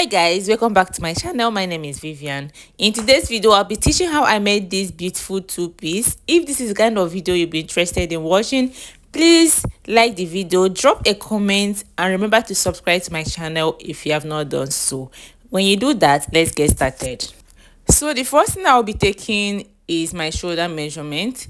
Hi guys, welcome back to my channel. My name is Vivian. In today's video I'll be teaching how I made this beautiful two-piece. If this is the kind of video you'll be interested in watching, please like the video, drop a comment, and remember to subscribe to my channel if you have not done so. When you do that, let's get started. So the first thing I'll be taking is my shoulder measurement.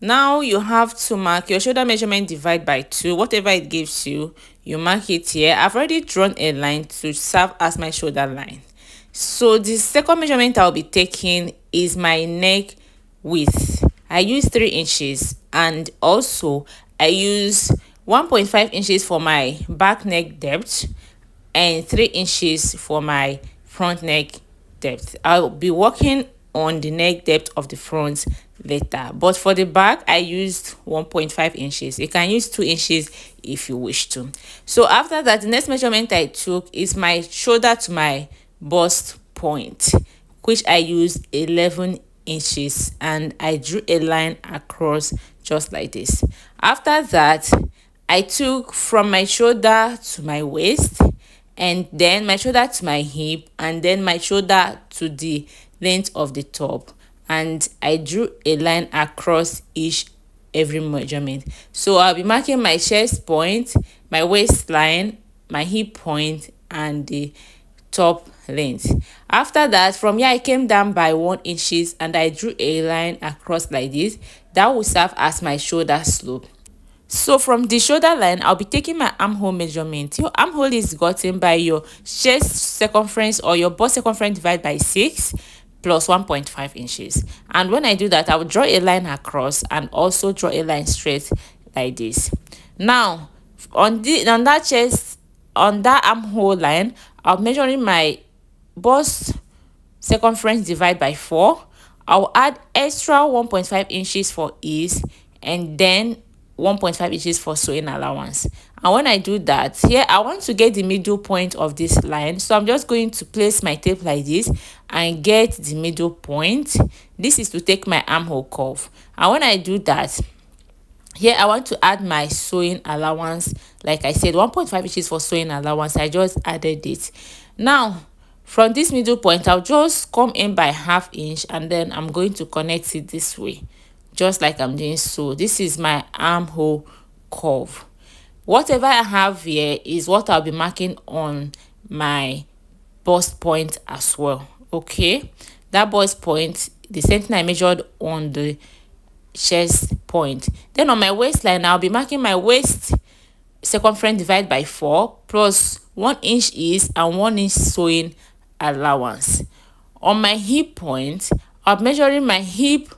Now you have to mark your shoulder measurement, divide by 2, whatever it gives you, you mark it here. I've already drawn a line to serve as my shoulder line. So the second measurement I'll be taking is my neck width. I use 3 inches, and also I use 1.5 inches for my back neck depth and 3 inches for my front neck depth. I'll be working on the neck depth of the front later, but for the back I used 1.5 inches. You can use 2 inches if you wish to. So after that, the next measurement I took is my shoulder to my bust point, which I used 11 inches, and I drew a line across just like this. After that, I took from my shoulder to my waist, and then my shoulder to my hip, and then my shoulder to the length of the top, and I drew a line across every measurement. So I'll be marking my chest point, my waistline, my hip point, and the top length. After that, from here I came down by 1 inches, and I drew a line across like this. That will serve as my shoulder slope. So from the shoulder line, I'll be taking my armhole measurement. Your armhole is gotten by your chest circumference or your bust circumference divided by 6 plus 1.5 inches. And when I do that, I will draw a line across and also draw a line straight like this. Now, on that armhole line, I'm measuring my bust circumference divided by 4. I'll add extra 1.5 inches for ease, and then 1.5 inches for sewing allowance. And when I do that, here I want to get the middle point of this line, so I'm just going to place my tape like this and get the middle point. This is to take my armhole curve. And when I do that, here I want to add my sewing allowance. Like I said, 1.5 inches for sewing allowance. I just added it. Now from this middle point, I'll just come in by ½ inch, and then I'm going to connect it this way, just like I'm doing so. This is my armhole curve. Whatever I have here is what I'll be marking on my bust point as well. Okay, that bust point, the same thing I measured on the chest point. Then on my waistline, I'll be marking my waist circumference divided by 4 plus 1 inch ease and 1 inch sewing allowance. On my hip point, I'm measuring my hip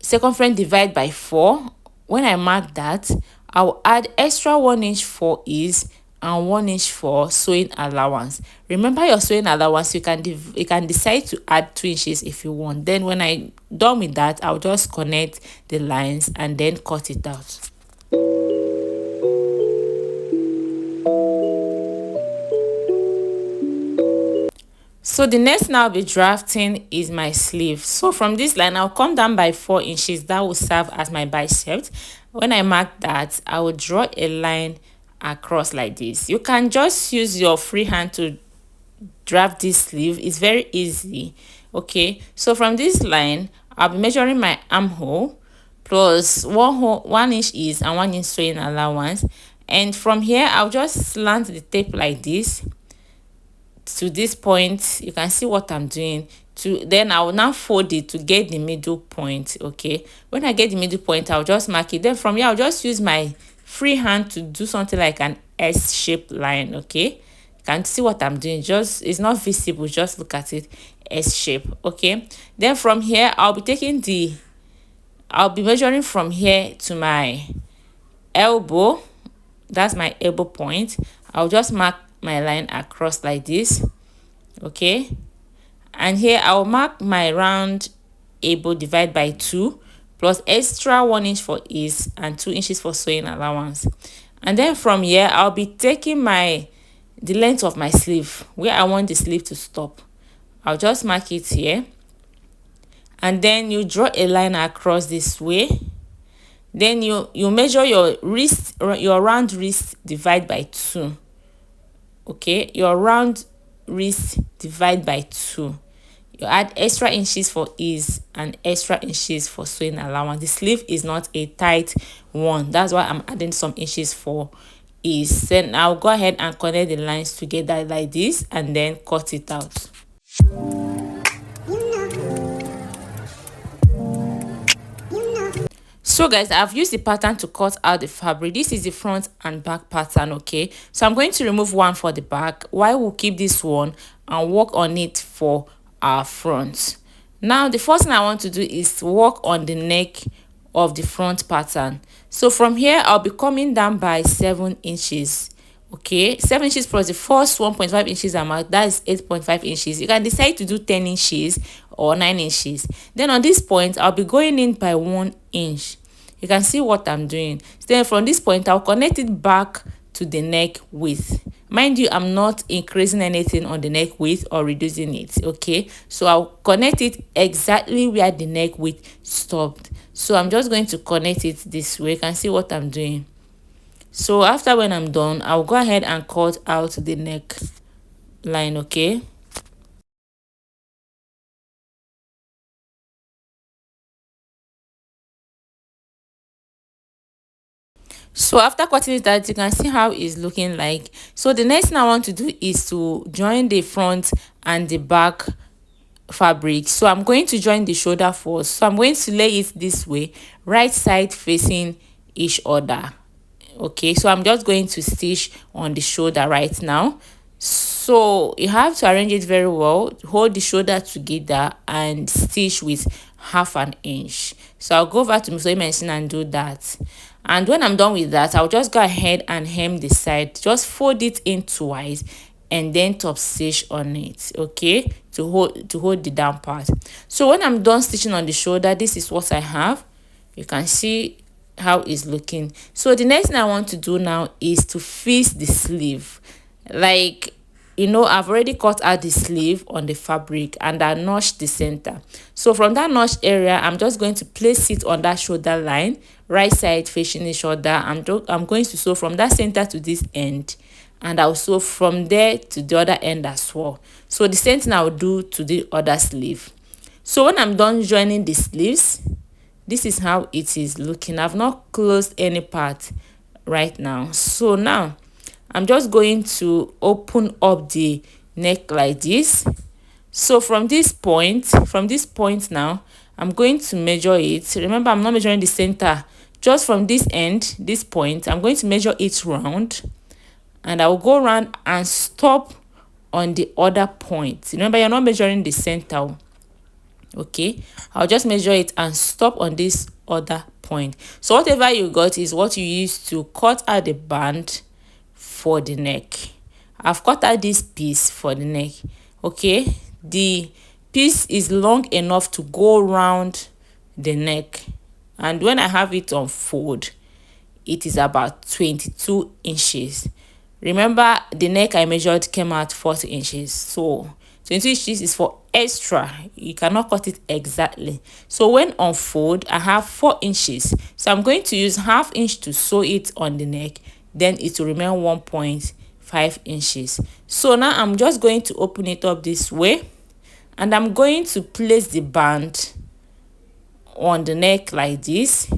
circumference divided by 4. When I mark that, I'll add extra 1 inch for ease and 1 inch for sewing allowance. Remember your sewing allowance, you can decide to add 2 inches if you want. Then when I'm done with that, I'll just connect the lines and then cut it out. So the next now I'll be drafting is my sleeve. So from this line, I'll come down by 4 inches. That will serve as my bicep. When I mark that, I will draw a line across like this. You can just use your free hand to draft this sleeve. It's very easy. Okay, so from this line, I'll be measuring my armhole plus 1 inch ease and 1 inch sewing allowance. And from here, I'll just slant the tape like this to this point. You can see what I'm doing. Then I will now fold it to get the middle point. Okay, when I get the middle point, I'll just mark it. Then from here, I'll just use my free hand to do something like an S-shaped line. Okay, you can see what I'm doing. Just, it's not visible, just look at it, S-shape. Okay, then from here, I'll be measuring from here to my elbow. That's my elbow point. I'll just mark my line across like this. Okay, and here I'll mark my round elbow divided by 2 plus extra 1 inch for ease and 2 inches for sewing allowance. And then from here, I'll be taking the length of my sleeve, where I want the sleeve to stop. I'll just mark it here, and then you draw a line across this way. Then you measure your round wrist, divide by 2. Okay, your round wrist divide by 2. You add extra inches for ease and extra inches for sewing allowance. The sleeve is not a tight one, that's why I'm adding some inches for ease. Then I'll go ahead and connect the lines together like this and then cut it out. So guys, I've used the pattern to cut out the fabric. This is the front and back pattern, okay? So I'm going to remove one for the back while we'll keep this one and work on it for our front. Now the first thing I want to do is to work on the neck of the front pattern. So from here I'll be coming down by 7 inches. Okay, 7 inches plus the first 1.5 inches amount, that is 8.5 inches. You can decide to do 10 inches or 9 inches. Then on this point I'll be going in by 1 inch. You can see what I'm doing. Then from this point I'll connect it back to the neck width. Mind you, I'm not increasing anything on the neck width or reducing it. Okay, so I'll connect it exactly where the neck width stopped. So I'm just going to connect it this way. You can see what I'm doing. So after when I'm done, I'll go ahead and cut out the neck line. Okay, so after cutting it out, you can see how it's looking like. So the next thing I want to do is to join the front and the back fabric. So I'm going to join the shoulder first. So I'm going to lay it this way, right side facing each other. Okay, so I'm just going to stitch on the shoulder right now. So you have to arrange it very well, hold the shoulder together and stitch with half an inch. So I'll go over to my sewing machine and do that. And when I'm done with that, I'll just go ahead and hem the side, just fold it in twice and then top stitch on it, okay, to hold the down part. So when I'm done stitching on the shoulder, this is what I have. You can see how it's looking. So the next thing I want to do now is to fix the sleeve. Like, you know, I've already cut out the sleeve on the fabric and I notched the center. So from that notch area, I'm just going to place it on that shoulder line, right side facing each other. I'm going to sew from that center to this end, and I'll sew from there to the other end as well. So the same thing I'll do to the other sleeve. So when I'm done joining the sleeves, this is how it is looking. I've not closed any part right now. So now I'm just going to open up the neck like this. So from this point now, I'm going to measure it. Remember, I'm not measuring the center. Just from this end, this point, I'm going to measure it round, and I will go around and stop on the other point. Remember, you're not measuring the center. Okay, I'll just measure it and stop on this other point. So whatever you got is what you use to cut out the band for the neck. I've cut out this piece for the neck. Okay, the piece is long enough to go around the neck, and when I have it on fold, it is about 22 inches. Remember, the neck I measured came out 40 inches, so 22 inches is for extra. You cannot cut it exactly. So when on fold, I have 4 inches, so I'm going to use half inch to sew it on the neck, then it will remain 1.5 inches. So now I'm just going to open it up this way, and I'm going to place the band on the neck like this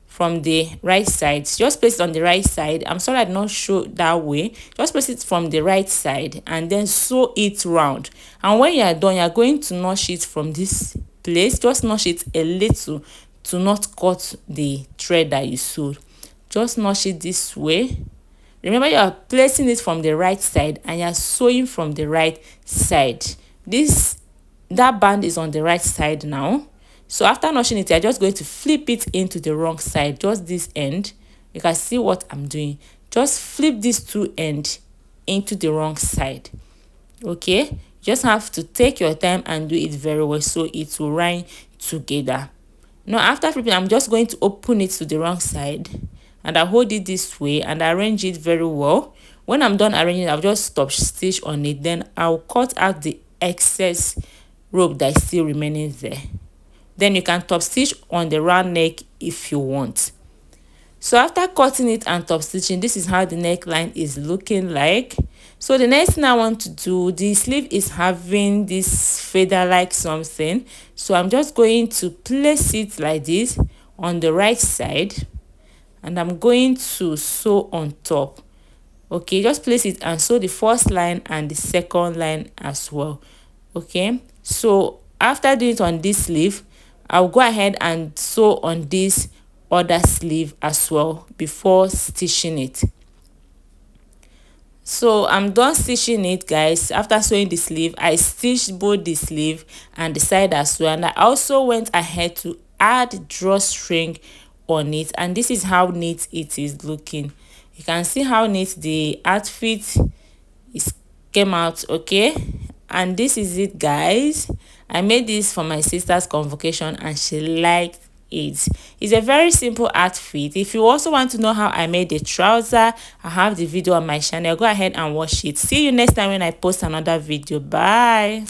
from the right side. Just place it on the right side. I'm sorry I did not show that way. Just place it from the right side and then sew it round. And when you are done, you are going to notch it from this place. Just notch it a little to not cut the thread that you sewed. Just notch it this way. Remember, you are placing it from the right side and you are sewing from the right side. That band is on the right side now. So after notching it, you're just going to flip it into the wrong side, just this end. You can see what I'm doing. Just flip these two ends into the wrong side. Okay, you just have to take your time and do it very well so it will rhyme together. Now after flipping, I'm just going to open it to the wrong side, and I hold it this way and arrange it very well. When I'm done arranging, I'll just stop stitch on it. Then I'll cut out the excess rope that is still remaining there. Then you can top stitch on the round neck if you want. So after cutting it and top stitching, this is how the neckline is looking like. So the next thing I want to do, the sleeve is having this feather like something, so I'm just going to place it like this on the right side, and I'm going to sew on top. Okay, just place it and sew the first line and the second line as well. Okay, so after doing it on this sleeve, I'll go ahead and sew on this other sleeve as well before stitching it. So I'm done stitching it, guys. After sewing the sleeve, I stitched both the sleeve and the side as well, and I also went ahead to add drawstring on it, and this is how neat it is looking. You can see how neat the outfit is came out. Okay, and this is it, guys. I made this for my sister's convocation and she liked it. It's a very simple outfit. If you also want to know how I made the trouser, I have the video on my channel. Go ahead and watch it. See you next time when I post another video. Bye.